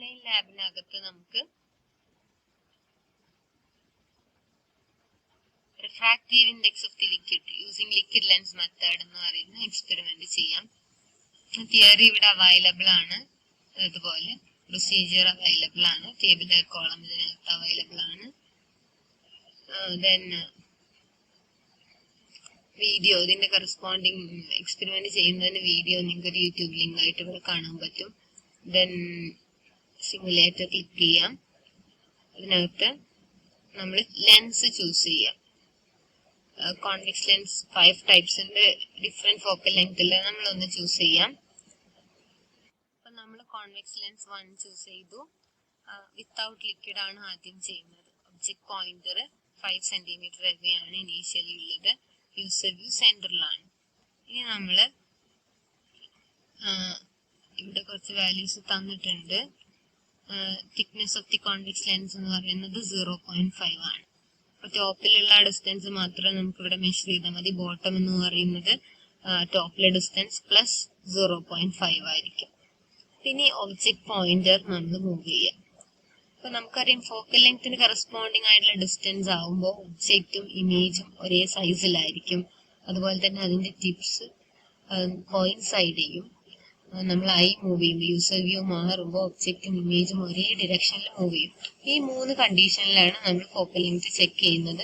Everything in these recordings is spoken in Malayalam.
ഓൺലൈൻ ലാബിനകത്ത് നമുക്ക് refractive index of the liquid using liquid lens method എന്ന് പറയുന്ന എക്സ്പെരിമെന്റ് ചെയ്യാം. തിയറി ഇവിടെ അവൈലബിൾ ആണ്, അതുപോലെ പ്രൊസീജിയർ അവൈലബിൾ ആണ്, ടേബിൾ കോളം ഇതിനകത്ത് അവൈലബിൾ ആണ്. ദെൻ വീഡിയോ, ഇതിന്റെ കറസ്പോണ്ടിങ് എക്സ്പെരിമെന്റ് ചെയ്യുന്നതിന് വീഡിയോ നിങ്ങൾക്ക് ഒരു യൂട്യൂബ് ലിങ്ക് ആയിട്ട് ഇവിടെ കാണാൻ പറ്റും. ദെൻ സിമുലേറ്റർ ക്ലിക്ക് ചെയ്യാം. അതിനകത്ത് നമ്മൾ ലെൻസ് ചൂസ് ചെയ്യാം. കോൺവെക്സ് ലെൻസ് 5 ടൈപ്സിന്റെ ഡിഫറെന്റ് ഫോക്കൽ ലെങ്ത്തിൽ നമ്മളൊന്ന് ചൂസ് ചെയ്യാം. അപ്പൊ നമ്മൾ കോൺവെക്സ് ലെൻസ് 1 ചൂസ് ചെയ്തു. വിത്തൗട്ട് ലിക്വിഡ് ആണ് ആദ്യം ചെയ്യുന്നത്. ഒബ്ജക്ട് പോയിന്റർ 5 സെന്റിമീറ്റർ അവയാണ് ഇനീഷ്യലി ഉള്ളത്. യൂസർ വ്യൂ സെന്ററിലാണ്. ഇനി നമ്മൾ ഇവിടെ കുറച്ച് വാല്യൂസ് തന്നിട്ടുണ്ട്. Thickness of the convex lens എന്ന് പറയുന്നത് 0.5 ആണ്. അപ്പൊ ടോപ്പിലുള്ള ഡിസ്റ്റൻസ് മാത്രം നമുക്ക് ഇവിടെ മെഷർ ചെയ്താൽ മതി. ബോട്ടം എന്ന് പറയുന്നത് ടോപ്പിലെ ഡിസ്റ്റൻസ് പ്ലസ് 0.5 ആയിരിക്കും. പിന്നെ ഒബ്ജക്ട് പോയിന്റർ നമ്മൾ മൂവ് ചെയ്യാം. അപ്പൊ നമുക്കറിയാം ഫോക്കൽ ലെങ്ത്തിന് കറസ്പോണ്ടിങ് ആയിട്ടുള്ള ഡിസ്റ്റൻസ് ആവുമ്പോൾ ഒബ്ജക്റ്റും ഇമേജും ഒരേ സൈസിലായിരിക്കും. അതുപോലെ തന്നെ അതിന്റെ ടിപ്സ് കോയിൻസൈഡ് ചെയ്യും. നമ്മൾ ഐ മൂവ് ചെയ്യുമ്പോൾ യൂസർ വ്യൂ മാറുമ്പോൾ ഒബ്ജക്റ്റും ഇമേജും ഒരേ ഡിറക്ഷനിൽ മൂവ് ചെയ്യും. ഈ 3 കണ്ടീഷനിലാണ് നമ്മൾ ഫോക്കൽ ലെങ്ത് ചെക്ക് ചെയ്യുന്നത്.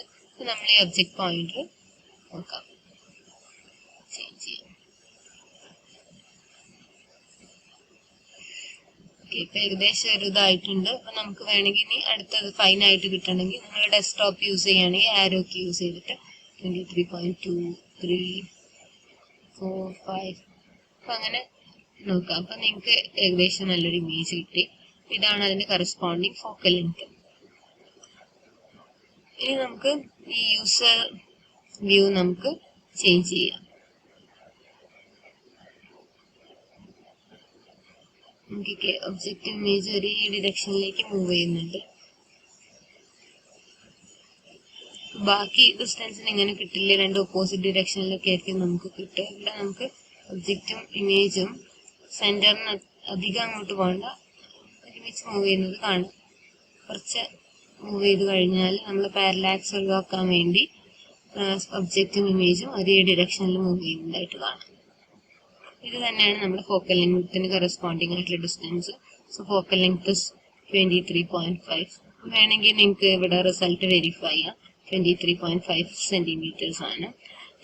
നമ്മൾ ഈ ഒബ്ജക്ട് പോയിന്റർ നോക്കാം, ചേഞ്ച് ചെയ്യാം. ഇപ്പൊ ഏകദേശം ഒരു ഇതായിട്ടുണ്ട്. അപ്പൊ നമുക്ക് വേണമെങ്കിൽ ഇനി അടുത്തത് ഫൈൻ ആയിട്ട് കിട്ടണമെങ്കിൽ നിങ്ങൾ ഡെസ്ക്ടോപ്പ് യൂസ് ചെയ്യുകയാണെങ്കിൽ ആരോ കീ യൂസ് ചെയ്തിട്ട് 23.2, 3, 4, 5 അപ്പൊ അങ്ങനെ നോക്കാം. അപ്പൊ നിങ്ങൾക്ക് ഏകദേശം നല്ലൊരു ഇമേജ് കിട്ടി. ഇതാണ് അതിന്റെ കറസ്പോണ്ടിങ് ഫോക്കൽ ലെങ്ത്. ഇനി നമുക്ക് ഈ യൂസർ വ്യൂ നമുക്ക് ചേഞ്ച് ചെയ്യാം. ഒബ്ജക്റ്റ് ഇമേജ് ഒരേ ഡിറക്ഷനിലേക്ക് മൂവ് ചെയ്യുന്നുണ്ട്. ബാക്കി ഡിസ്റ്റൻസിന് ഇങ്ങനെ കിട്ടില്ല, 2 ഓപ്പോസിറ്റ് ഡിറക്ഷനിലൊക്കെ ആയിരിക്കും നമുക്ക് കിട്ടുക. ഇവിടെ നമുക്ക് ഒബ്ജക്റ്റും ഇമേജും സെന്ററിന് അധികം അങ്ങോട്ട് പോകണ്ട, ഒരുമിച്ച് മൂവ് ചെയ്യുന്നത് കാണാം. കുറച്ച് മൂവ് ചെയ്ത് കഴിഞ്ഞാൽ നമ്മൾ പാരലാക്സ് ഒഴിവാക്കാൻ വേണ്ടി ഒബ്ജക്റ്റും ഇമേജും ഒരേ ഡിറക്ഷനിൽ മൂവ് ചെയ്യുന്നതായിട്ട് കാണാം. ഇത് തന്നെയാണ് നമ്മുടെ ഫോക്കൽ ലെങ്ത്തിന് കറസ്പോണ്ടിങ് ആയിട്ടുള്ള ഡിസ്റ്റൻസ്. So focal length 23.5. വേണമെങ്കിൽ നിങ്ങൾക്ക് ഇവിടെ റിസൾട്ട് വെരിഫൈ ചെയ്യാം. 23.5 സെന്റിമീറ്റേഴ്സ് ആണ്.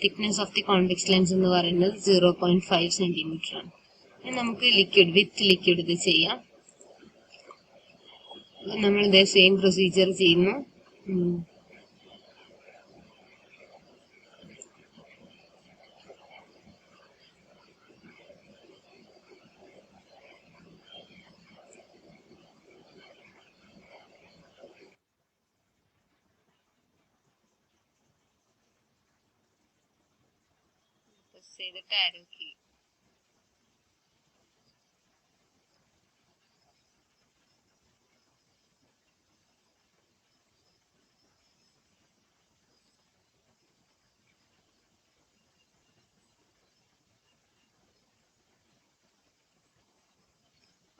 Thickness of the convex lens എന്ന് പറയുന്നത് 0.5 സെന്റിമീറ്റർ ആണ്. നമുക്ക് ലിക്വിഡ് വിത്ത് ലിക്വിഡ് ഇത് ചെയ്യാം. നമ്മൾ ഇതേ സെയിം പ്രൊസീജിയർ ചെയ്യുന്നു. ചെയ്തിട്ട് ആരോ കീ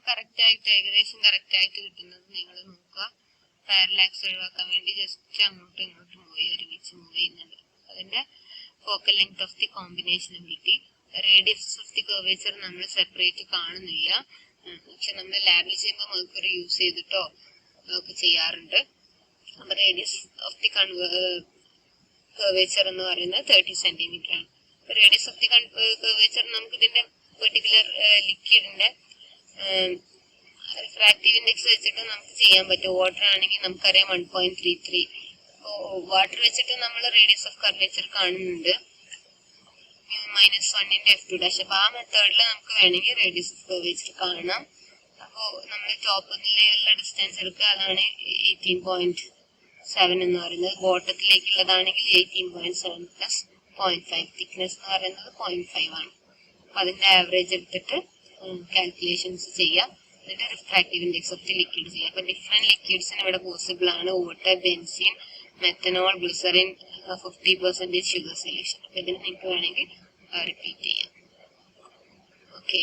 കറക്റ്റ് ആയിട്ട് ഏകദേശം കറക്റ്റ് ആയിട്ട് കിട്ടുന്നത് നിങ്ങൾ നോക്കുക. പാരലാക്സ് ഒഴിവാക്കാൻ വേണ്ടി ജസ്റ്റ് അങ്ങോട്ടും ഇങ്ങോട്ടും പോയി ഒരുമിച്ച് മൂവ് ചെയ്യുന്നുണ്ട്. അതിന്റെ ഫോക്കൽ ലെങ്ത് ഓഫ് ദി കോമ്പിനേഷനും കിട്ടി. റേഡിയസ് ഓഫ് ദി കർവേച്ചർ നമ്മൾ സെപ്പറേറ്റ് കാണുന്നില്ല. പക്ഷെ നമ്മൾ ലാബിൽ ചെയ്യുമ്പോൾ മെർക്കുറി യൂസ് ചെയ്തിട്ടോ ഒക്കെ ചെയ്യാറുണ്ട്. അപ്പൊ റേഡിയസ് ഓഫ് ദി കർവേച്ചർ എന്ന് പറയുന്നത് 30 സെന്റിമീറ്റർ ആണ്. റേഡിയസ് ഓഫ് ദി കർവേച്ചർ നമുക്ക് ഇതിന്റെ പെർട്ടിക്കുലർ ലിക്വിഡിന്റെ റിഫ്രാക്റ്റീവ് ഇൻഡെക്സ് വെച്ചിട്ട് നമുക്ക് ചെയ്യാൻ പറ്റും. വാട്ടർ ആണെങ്കിൽ നമുക്കറിയാം 1.33. വാട്ടർ വെച്ചിട്ട് നമ്മൾ റേഡിയസ് ഓഫ് കർവേച്ചർ കാണുന്നുണ്ട് -1 f2'. അപ്പൊ ആ മെത്തേഡിൽ നമുക്ക് വേണമെങ്കിൽ റേഡിയസ് ഓഫ് കർവേച്ചർ കാണാം. അപ്പോ നമ്മൾ ടോപ്പ് നിലയിലുള്ള ഡിസ്റ്റൻസ് എടുക്കുക, അതാണ് 18.7 എന്ന് പറയുന്നത്. ബോട്ടത്തിലേക്കുള്ളതാണെങ്കിൽ 18.7 പ്ലസ് 0.5. തിക്നെസ് എന്ന് പറയുന്നത് 0.5 ആണ്. അപ്പൊ അതിന്റെ ആവറേജ് എടുത്തിട്ട് കാൽക്കുലേഷൻസ് ചെയ്യാം. എന്നിട്ട് refractive index of the liquid ചെയ്യാം. അപ്പൊ ഡിഫറെന്റ് ലിക്വിഡ്സിന് ഇവിടെ പോസിബിൾ ആണ്. Water, benzene, methanol, glycerin, 50% sugar solution. അപ്പൊ ഇതിന് നിങ്ങൾക്ക് വേണമെങ്കിൽ റിപ്പീറ്റ് ചെയ്യാം. ഓക്കെ.